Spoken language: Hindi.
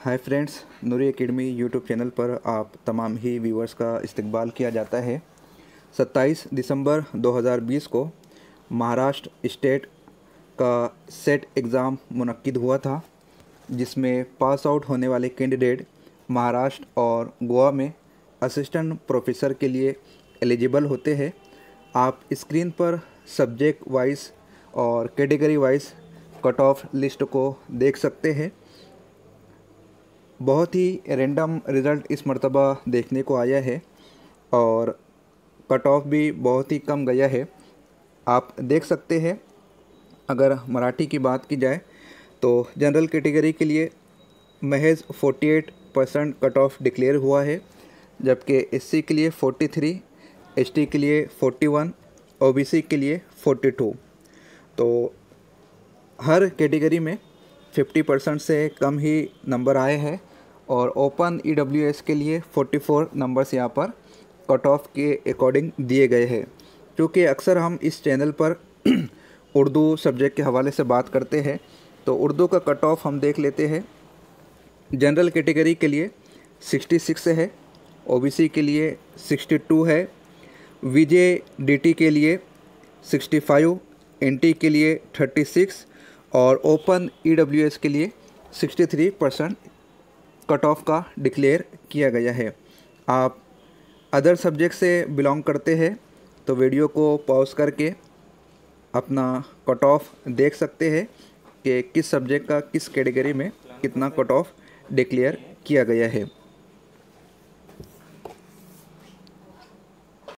हाय फ्रेंड्स, नूरी एकेडमी यूट्यूब चैनल पर आप तमाम ही व्यूअर्स का इस्तकबाल किया जाता है। 27 दिसंबर 2020 को महाराष्ट्र स्टेट का सेट एग्ज़ाम मुनक्किद हुआ था, जिसमें पास आउट होने वाले कैंडिडेट महाराष्ट्र और गोवा में असिस्टेंट प्रोफेसर के लिए एलिजिबल होते हैं। आप स्क्रीन पर सब्जेक्ट वाइज और category wise cut off list को देख सकते हैं। बहुत ही रैंडम रिज़ल्ट इस मर्तबा देखने को आया है और कट ऑफ भी बहुत ही कम गया है। आप देख सकते हैं, अगर मराठी की बात की जाए तो जनरल कैटेगरी के लिए महज 48% कट ऑफ डिक्लेयर हुआ है, जबकि एससी के लिए 43, एसटी के लिए 41, ओबीसी के लिए 42। तो हर कैटेगरी में 50% से कम ही नंबर आए हैं और ओपन ईडब्ल्यूएस के लिए 44 नंबर्स यहाँ पर कट ऑफ के अकॉर्डिंग दिए गए हैं। क्योंकि अक्सर हम इस चैनल पर उर्दू सब्जेक्ट के हवाले से बात करते हैं, तो उर्दू का कट ऑफ हम देख लेते हैं। जनरल कैटेगरी के लिए 66 है, ओबीसी के लिए 62 है, वीजेडीटी के लिए 65, एनटी के लिए 36 और ओपन ईडब्ल्यूएस के लिए 63% कट ऑफ का डिक्लेयर किया गया है। आप अदर सब्जेक्ट से बिलोंग करते हैं तो वीडियो को पॉज करके अपना कट ऑफ देख सकते हैं कि किस सब्जेक्ट का किस कैटेगरी में कितना कट ऑफ डिक्लेयर किया गया है।